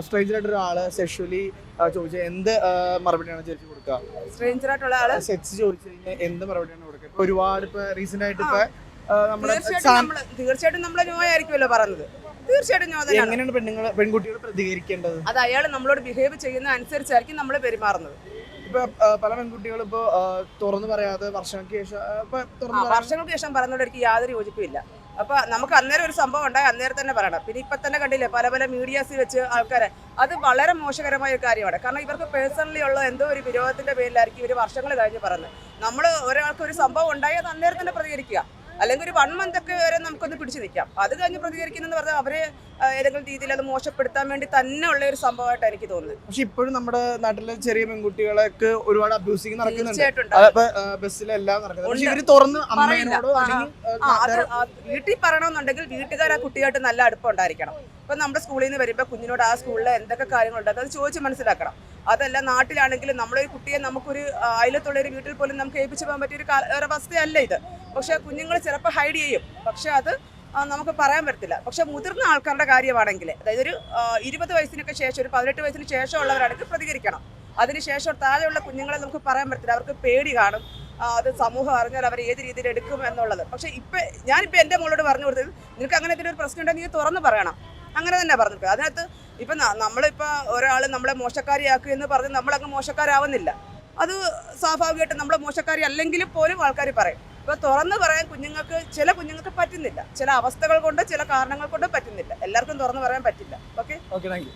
Stranger ആയിട്ട് ഒരാള് sexually ചോദിച്ചാൽ എന്ത് മറുപടിയാണ് ചേച്ചി കൊടുക്കുക? സ്ട്രേഞ്ചർ ആയിട്ടുള്ള ആള് സെക്സ് ചോദിച്ചു കഴിഞ്ഞാൽ എന്ത് മറുപടിയാണ് കൊടുക്കുക? ഇപ്പൊ ഒരുപാട് ഇപ്പൊ റീസെന്റ് ആയിട്ട് ഇപ്പൊ തീർച്ചയായിട്ടും നമ്മള് നോ ആയിരിക്കുമല്ലോ പറഞ്ഞത്. തീർച്ചയായിട്ടും നോ തന്നെയാണ്. എങ്ങനെയാണ് പെൺകുട്ടികൾ പ്രതികരിക്കേണ്ടത്? അത് അയാൾ നമ്മളോട് ബിഹേവ് ചെയ്യുന്ന അനുസരിച്ചായിരിക്കും നമ്മൾ പെരുമാറുന്നത്. ഇപ്പൊ പല പെൺകുട്ടികളും ഇപ്പൊ തുറന്നു പറയാതെ വർഷങ്ങൾക്ക് ശേഷം പറയുന്നതോട് എനിക്ക് യാതൊരു യോജിപ്പില്ല. അപ്പൊ നമുക്ക് അന്നേരം ഒരു സംഭവം ഉണ്ടായി അന്നേരം തന്നെ പറയണം. പിന്നെ ഇപ്പൊ തന്നെ കണ്ടില്ലേ പല പല മീഡിയാസിൽ വെച്ച് ആൾക്കാരെ, അത് വളരെ മോശകരമായ ഒരു കാര്യമാണ്. കാരണം ഇവർക്ക് പേഴ്സണലി ഉള്ള എന്തോ ഒരു വിരോധത്തിന്റെ പേരിലായിരിക്കും ഇവർ വർഷങ്ങൾ കഴിഞ്ഞ് പറയുന്നത്. നമ്മൾ ഒരാൾക്ക് ഒരു സംഭവം ഉണ്ടായി അത് അന്നേരം തന്നെ പ്രതികരിക്കുക, അല്ലെങ്കിൽ ഒരു 1 month ഒക്കെ വരെ നമുക്കൊന്ന് പിടിച്ചു നിൽക്കാം. അത് കഴിഞ്ഞ് പ്രതികരിക്കുന്നെന്ന് പറഞ്ഞാൽ അവരെ ഏതെങ്കിലും രീതിയിൽ അത് മോശപ്പെടുത്താൻ വേണ്ടി തന്നെ ഉള്ള ഒരു സംഭവമായിട്ട് എനിക്ക് തോന്നുന്നത്. പക്ഷെ ഇപ്പോഴും നമ്മുടെ നാട്ടിലെ ചെറിയ പെൺകുട്ടികളൊക്കെ ഒരുപാട് അബ്യൂസിങ് നടക്കുന്നുണ്ട്. ബസ്സിലെല്ലാം നടക്കുന്നുണ്ട്. ഇവര് തുറന്ന് വീട്ടിൽ പറയണമെന്നുണ്ടെങ്കിൽ വീട്ടുകാർ ആ കുട്ടിയായിട്ട് നല്ല അടുപ്പം ഉണ്ടായിരിക്കണം. ഇപ്പൊ നമ്മുടെ സ്കൂളിൽ നിന്ന് വരുമ്പോൾ കുഞ്ഞിനോട് ആ സ്കൂളിൽ എന്തൊക്കെ കാര്യങ്ങളുണ്ട് അത് ചോദിച്ച് മനസ്സിലാക്കണം. അതല്ല നാട്ടിലാണെങ്കിലും നമ്മളൊരു കുട്ടിയെ നമുക്കൊരു അയലത്തുള്ള ഒരു വീട്ടിൽ പോലും നമുക്ക് ഏൽപ്പിച്ചു പോകാൻ പറ്റിയ ഒരു അവസ്ഥയല്ല ഇത്. പക്ഷെ കുഞ്ഞുങ്ങൾ ചിലപ്പോൾ ഹൈഡ് ചെയ്യും, പക്ഷെ അത് നമുക്ക് പറയാൻ പറ്റത്തില്ല. പക്ഷെ മുതിർന്ന ആൾക്കാരുടെ കാര്യമാണെങ്കിൽ, അതായത് ഒരു 20 വയസ്സിനൊക്കെ ശേഷം, ഒരു 18 വയസ്സിന് ശേഷം ഉള്ളവരാണെങ്കിൽ പ്രതികരിക്കണം. അതിനുശേഷം താഴെയുള്ള കുഞ്ഞുങ്ങളെ നമുക്ക് പറയാൻ പറ്റില്ല, അവർക്ക് പേടി കാണും. അത് സമൂഹം അറിഞ്ഞാൽ അവർ ഏത് രീതിയിൽ എടുക്കും എന്നുള്ളത്. പക്ഷെ ഞാനിപ്പോൾ എൻ്റെ മോളോട് പറഞ്ഞു കൊടുത്തത്, നിനക്ക് അങ്ങനെ എന്തെങ്കിലും ഒരു പ്രശ്നം ഉണ്ടെങ്കിൽ നീ തുറന്ന് പറയണം. അങ്ങനെ തന്നെ പറഞ്ഞിട്ട് അതിനകത്ത് ഇപ്പം നമ്മളിപ്പോൾ ഒരാൾ നമ്മളെ മോശക്കാരിയാക്കുക എന്ന് പറഞ്ഞ് നമ്മളങ്ങ് മോശക്കാരാവുന്നില്ല. അത് സ്വാഭാവികമായിട്ട് നമ്മളെ മോശക്കാരി അല്ലെങ്കിലും പോലും ആൾക്കാർ പറയും. ഇപ്പോൾ തുറന്ന് പറയാൻ ചില കുഞ്ഞുങ്ങൾക്ക് പറ്റുന്നില്ല, ചില അവസ്ഥകൾ കൊണ്ട് ചില കാരണങ്ങൾ കൊണ്ട് പറ്റുന്നില്ല. എല്ലാവർക്കും തുറന്ന് പറയാൻ പറ്റില്ല. Okay, thank you.